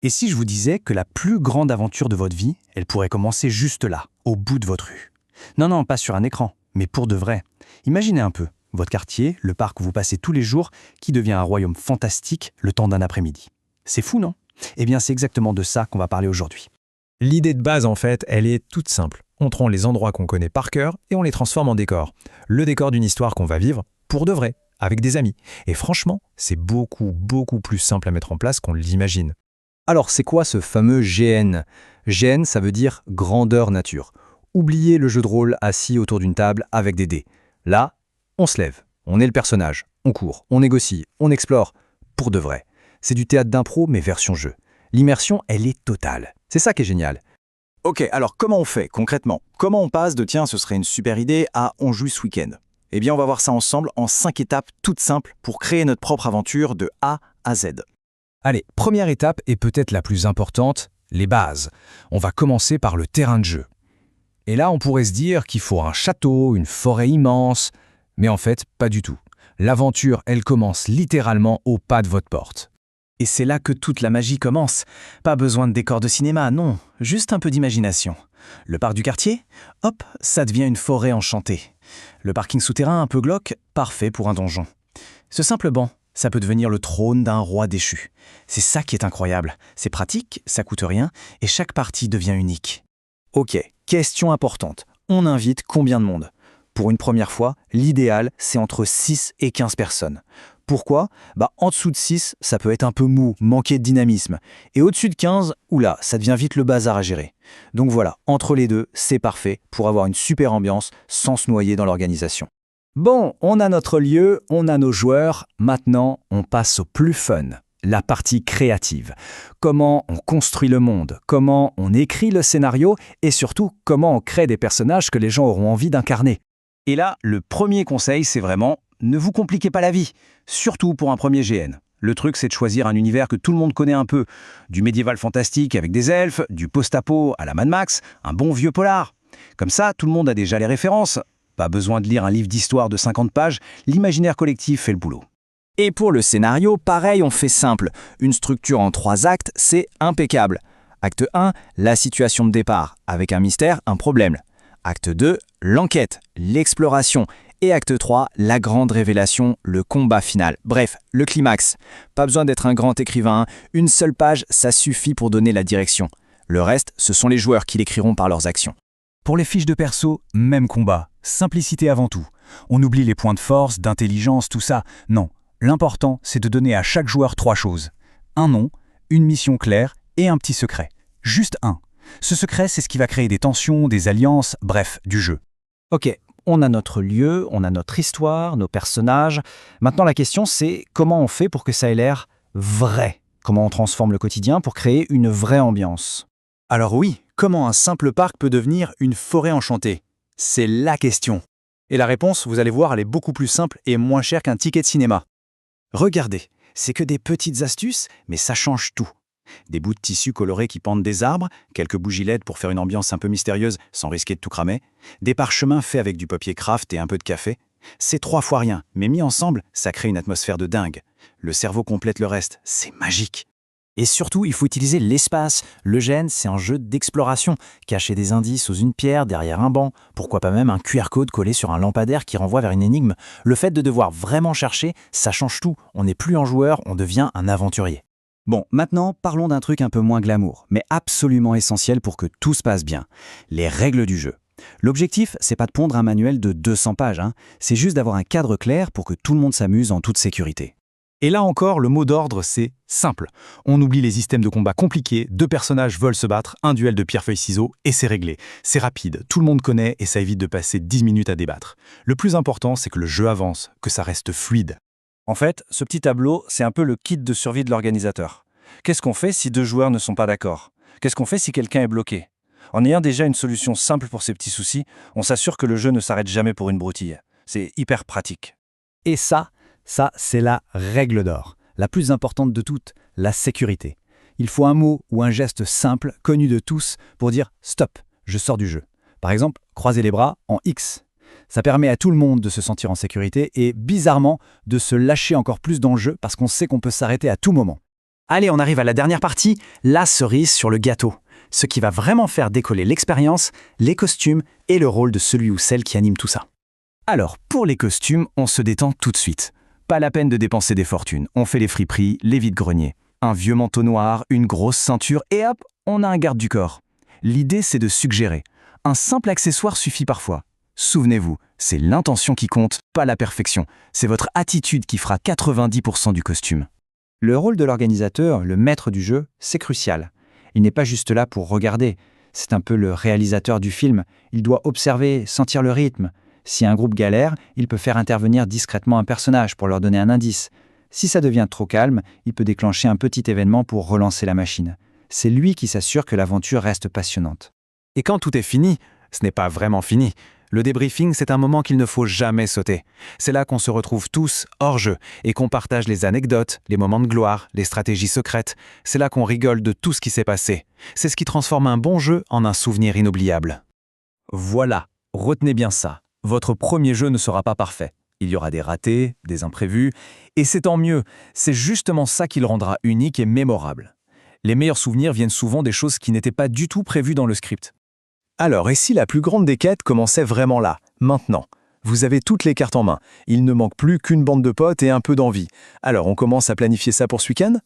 Et si je vous disais que la plus grande aventure de votre vie, elle pourrait commencer juste là, au bout de votre rue? Non, non, pas sur un écran, mais pour de vrai. Imaginez un peu, votre quartier, le parc où vous passez tous les jours, qui devient un royaume fantastique le temps d'un après-midi. C'est fou, non? Eh bien, c'est exactement de ça qu'on va parler aujourd'hui. L'idée de base, en fait, elle est toute simple. On prend les endroits qu'on connaît par cœur et on les transforme en décor. Le décor d'une histoire qu'on va vivre, pour de vrai, avec des amis. Et franchement, c'est beaucoup plus simple à mettre en place qu'on l'imagine. Alors, c'est quoi ce fameux GN? GN, ça veut dire grandeur nature. Oubliez le jeu de rôle assis autour d'une table avec des dés. Là, on se lève, on est le personnage, on court, on négocie, on explore. Pour de vrai. C'est du théâtre d'impro, mais version jeu. L'immersion, elle est totale. C'est ça qui est génial. Ok, alors comment on fait concrètement? Comment on passe de tiens, ce serait une super idée à on joue ce week-end? Eh bien, on va voir ça ensemble en 5 étapes toutes simples pour créer notre propre aventure de A à Z. Allez, première étape et peut-être la plus importante, les bases. On va commencer par le terrain de jeu. Et là, on pourrait se dire qu'il faut un château, une forêt immense, mais en fait, pas du tout. L'aventure, elle commence littéralement au pas de votre porte. Et c'est là que toute la magie commence. Pas besoin de décor de cinéma, non, juste un peu d'imagination. Le parc du quartier? Hop, ça devient une forêt enchantée. Le parking souterrain un peu glauque? Parfait pour un donjon. Ce simple banc, ça peut devenir le trône d'un roi déchu. C'est ça qui est incroyable. C'est pratique, ça coûte rien, et chaque partie devient unique. Ok, question importante. On invite combien de monde? Pour une première fois, l'idéal, c'est entre 6 et 15 personnes. Pourquoi? En dessous de 6, ça peut être un peu mou, manquer de dynamisme. Et au-dessus de 15, oula, ça devient vite le bazar à gérer. Donc voilà, entre les deux, c'est parfait pour avoir une super ambiance sans se noyer dans l'organisation. Bon, on a notre lieu, on a nos joueurs. Maintenant, on passe au plus fun. La partie créative. Comment on construit le monde, comment on écrit le scénario et surtout comment on crée des personnages que les gens auront envie d'incarner. Et là, le premier conseil, c'est vraiment ne vous compliquez pas la vie, surtout pour un premier GN. Le truc, c'est de choisir un univers que tout le monde connaît un peu. Du médiéval fantastique avec des elfes, du post-apo à la Mad Max, un bon vieux polar. Comme ça, tout le monde a déjà les références. Pas besoin de lire un livre d'histoire de 50 pages, l'imaginaire collectif fait le boulot. Et pour le scénario, pareil, on fait simple. Une structure en 3 actes, c'est impeccable. Acte 1, la situation de départ, avec un mystère, un problème. Acte 2, l'enquête, l'exploration. Et acte 3, la grande révélation, le combat final. Bref, le climax. Pas besoin d'être un grand écrivain, une seule page, ça suffit pour donner la direction. Le reste, ce sont les joueurs qui l'écriront par leurs actions. Pour les fiches de perso, même combat, simplicité avant tout. On oublie les points de force, d'intelligence, tout ça. Non, l'important, c'est de donner à chaque joueur 3 choses. Un nom, une mission claire et un petit secret. Juste un. Ce secret, c'est ce qui va créer des tensions, des alliances, bref, du jeu. Ok, on a notre lieu, on a notre histoire, nos personnages. Maintenant, la question, c'est comment on fait pour que ça ait l'air vrai? Comment on transforme le quotidien pour créer une vraie ambiance? Alors oui, comment un simple parc peut devenir une forêt enchantée? C'est la question. Et la réponse, vous allez voir, elle est beaucoup plus simple et moins chère qu'un ticket de cinéma. Regardez, c'est que des petites astuces, mais ça change tout. Des bouts de tissu colorés qui pendent des arbres, quelques bougies LED pour faire une ambiance un peu mystérieuse sans risquer de tout cramer, des parchemins faits avec du papier craft et un peu de café. C'est 3 fois rien, mais mis ensemble, ça crée une atmosphère de dingue. Le cerveau complète le reste, c'est magique. Et surtout, il faut utiliser l'espace. Le GN, c'est un jeu d'exploration. Cacher des indices sous une pierre, derrière un banc. Pourquoi pas même un QR code collé sur un lampadaire qui renvoie vers une énigme. Le fait de devoir vraiment chercher, ça change tout. On n'est plus un joueur, on devient un aventurier. Bon, maintenant, parlons d'un truc un peu moins glamour, mais absolument essentiel pour que tout se passe bien. Les règles du jeu. L'objectif, c'est pas de pondre un manuel de 200 pages, c'est juste d'avoir un cadre clair pour que tout le monde s'amuse en toute sécurité. Et là encore, le mot d'ordre, c'est simple. On oublie les systèmes de combat compliqués, 2 personnages veulent se battre, un duel de pierre-feuille-ciseaux, et c'est réglé. C'est rapide, tout le monde connaît et ça évite de passer 10 minutes à débattre. Le plus important, c'est que le jeu avance, que ça reste fluide. En fait, ce petit tableau, c'est un peu le kit de survie de l'organisateur. Qu'est-ce qu'on fait si 2 joueurs ne sont pas d'accord? Qu'est-ce qu'on fait si quelqu'un est bloqué? En ayant déjà une solution simple pour ces petits soucis, on s'assure que le jeu ne s'arrête jamais pour une broutille. C'est hyper pratique. Et ça, c'est la règle d'or. La plus importante de toutes, la sécurité. Il faut un mot ou un geste simple, connu de tous, pour dire « stop, je sors du jeu ». Par exemple, croiser les bras en X. Ça permet à tout le monde de se sentir en sécurité et, bizarrement, de se lâcher encore plus dans le jeu parce qu'on sait qu'on peut s'arrêter à tout moment. Allez, on arrive à la dernière partie, la cerise sur le gâteau. Ce qui va vraiment faire décoller l'expérience, les costumes et le rôle de celui ou celle qui anime tout ça. Alors, pour les costumes, on se détend tout de suite. Pas la peine de dépenser des fortunes. On fait les friperies, les vides-greniers. Un vieux manteau noir, une grosse ceinture et hop, on a un garde du corps. L'idée, c'est de suggérer. Un simple accessoire suffit parfois. Souvenez-vous, c'est l'intention qui compte, pas la perfection. C'est votre attitude qui fera 90% du costume. Le rôle de l'organisateur, le maître du jeu, c'est crucial. Il n'est pas juste là pour regarder. C'est un peu le réalisateur du film. Il doit observer, sentir le rythme. Si un groupe galère, il peut faire intervenir discrètement un personnage pour leur donner un indice. Si ça devient trop calme, il peut déclencher un petit événement pour relancer la machine. C'est lui qui s'assure que l'aventure reste passionnante. Et quand tout est fini, ce n'est pas vraiment fini. Le débriefing, c'est un moment qu'il ne faut jamais sauter. C'est là qu'on se retrouve tous hors jeu et qu'on partage les anecdotes, les moments de gloire, les stratégies secrètes. C'est là qu'on rigole de tout ce qui s'est passé. C'est ce qui transforme un bon jeu en un souvenir inoubliable. Voilà, retenez bien ça. Votre premier jeu ne sera pas parfait. Il y aura des ratés, des imprévus, et c'est tant mieux. C'est justement ça qui le rendra unique et mémorable. Les meilleurs souvenirs viennent souvent des choses qui n'étaient pas du tout prévues dans le script. Alors, et si la plus grande des quêtes commençait vraiment là, maintenant? Vous avez toutes les cartes en main. Il ne manque plus qu'une bande de potes et un peu d'envie. Alors, on commence à planifier ça pour ce week-end?